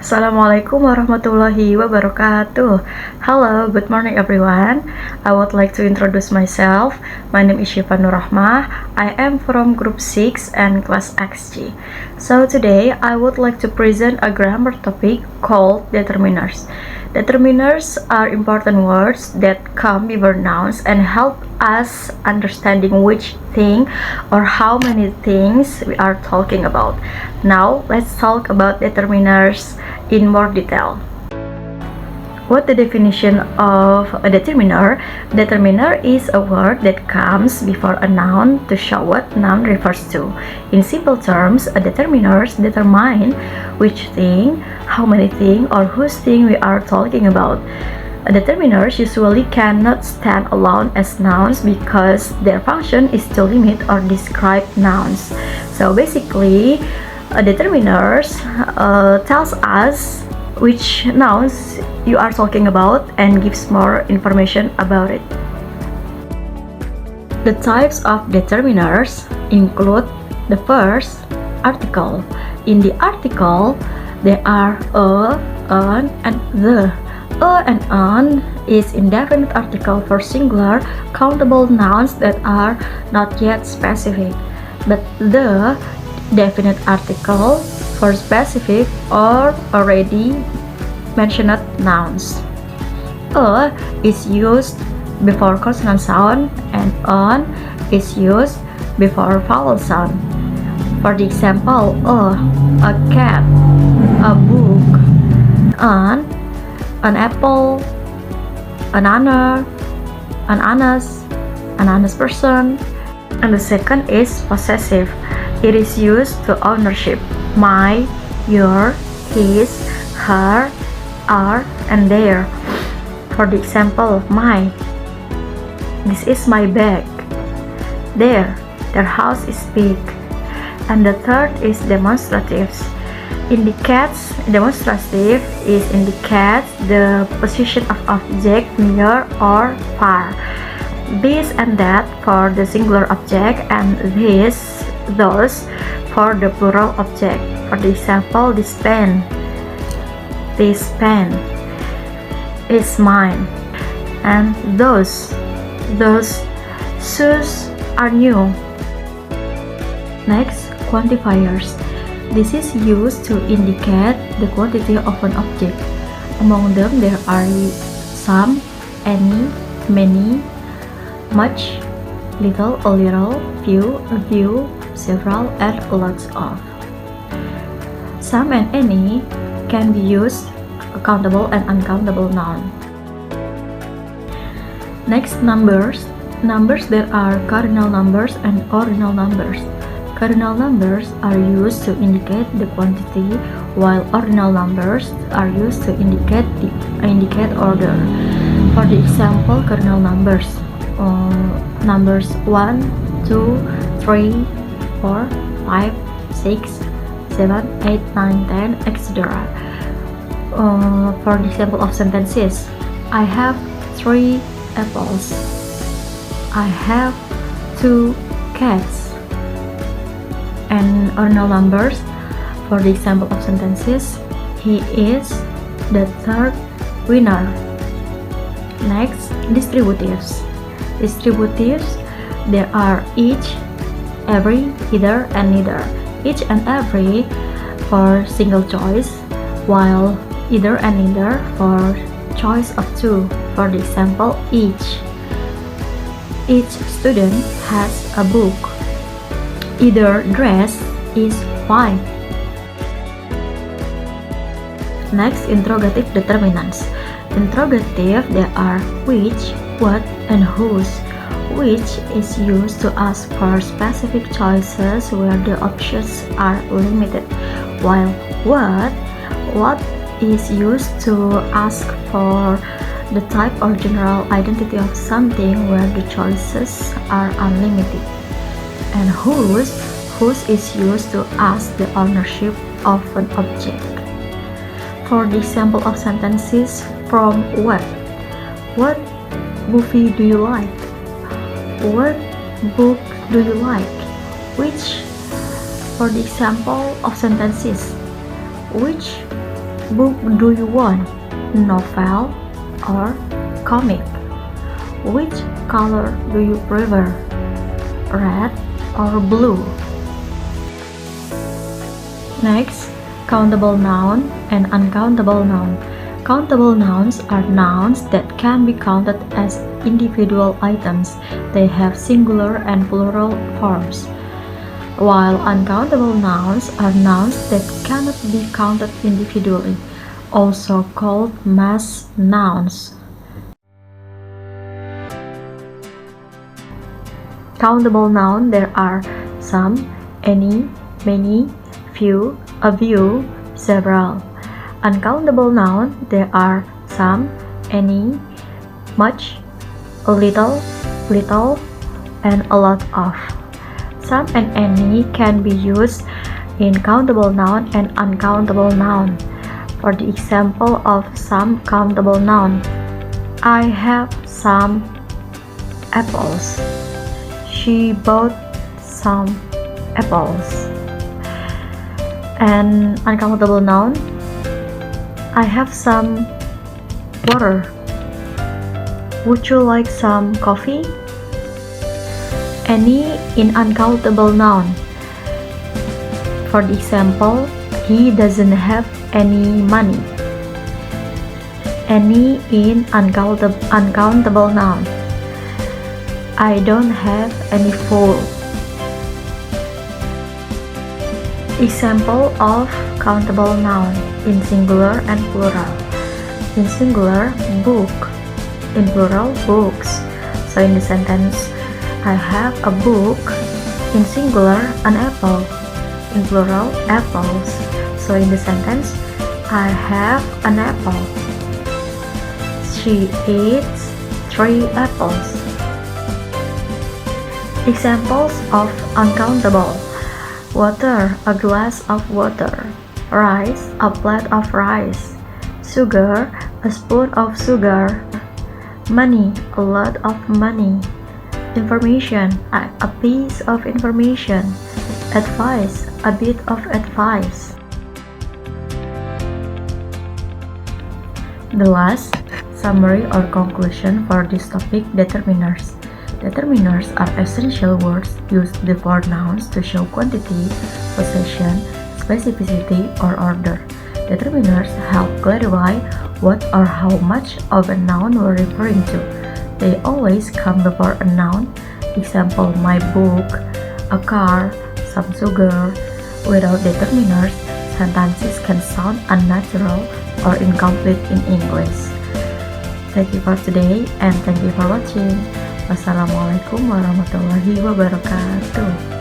Assalamualaikum warahmatullahi wabarakatuh. Hello, good morning everyone. I would like to introduce myself. My name is Syifa Nur Rahmah. I am from group 6 and class XG. So today I would like to present a grammar topic called determiners. Determiners are important words that come before nouns and help us understanding which thing or how many things we are talking about. Now let's talk about determiners in more detail. What the definition of a determiner? Determiner is a word that comes before a noun to show what noun refers to. In simple terms, a determiners determine which thing, how many thing, or whose thing we are talking about. Determiners usually cannot stand alone as nouns because their function is to limit or describe nouns. So basically, determiners tells us which nouns you are talking about and gives more information about it. The types of determiners include the first, article. In the article, there are a, an, and the. A and an is indefinite article for singular, countable nouns that are not yet specific, but the definite article for specific or already mentioned nouns. A is used before consonant sound and an is used before vowel sound. For the example, a cat, a book, an apple, an honor, an honest person. And the second is possessive. It is used to ownership. My, your, his, her, our, and their. For the example, my. This is my bag. Their house is big. And the third is demonstratives. Demonstrative indicates the position of object near or far. This and that for the singular object and those for the plural object. For the example, this pen is mine, and those shoes are new. Next, quantifiers. This is used to indicate the quantity of an object. Among them there are some, any, many, much, little, a little, few, a few, several, and lots of. Some and any can be used countable and uncountable noun. Next, numbers. Numbers there are cardinal numbers and ordinal numbers. Cardinal numbers are used to indicate the quantity, while ordinal numbers are used to indicate order. For the example, cardinal numbers, numbers 1, 2, 3, 4, 5, 6, 7, 8, 9, 10, etc. For the example of sentences, I have 3 apples. I have 2 cats. And ordinal numbers, for the example of sentences, he is the third winner. Next, distributives. Distributives, there are each, every, either, and neither. Each and every for single choice, while either and neither for choice of two. For the example, each. Each student has a book. Either dress is white. Next, interrogative determinants. Interrogative, there are which, what, and whose. Which is used to ask for specific choices where the options are limited, while what is used to ask for the type or general identity of something where the choices are unlimited. And whose is used to ask the ownership of an object. For the example of sentences, from what movie do you like? What book do you like? Which. For the example of sentences, which book do you want? Novel or comic? Which color do you prefer? Red or blue? Next, countable noun and uncountable noun. Countable nouns are nouns that can be counted as individual items. They have singular and plural forms. While uncountable nouns are nouns that cannot be counted individually, also called mass nouns. Countable noun there are some, any, many, few, a few, several. Uncountable noun there are some, any, much, a little, little, and a lot of. Some and any can be used in countable noun and uncountable noun. For the example of some countable noun, I have some apples. She bought some apples. And uncountable noun, I have some water. Would you like some coffee? Any in uncountable noun. For the example, he doesn't have any money. Any in uncountable noun. I don't have any food. Example of countable noun in singular and plural. In singular, book. In plural, books. So in the sentence, I have a book. In singular, an apple. In plural, apples. So in the sentence, I have an apple. She eats 3 apples. Examples of uncountable: water, a glass of water. Rice, a plate of rice. Sugar, a spoon of sugar. Money, a lot of money. Information, a piece of information. Advice, a bit of advice. The last summary or conclusion for this topic: determiners. Determiners are essential words used before nouns to show quantity, possession, specificity, or order. Determiners help clarify what or how much of a noun we're referring to. They always come before a noun. Example, my book, a car, some sugar. Without determiners, sentences can sound unnatural or incomplete in English. Thank you for today and thank you for watching. Wassalamualaikum warahmatullahi wabarakatuh.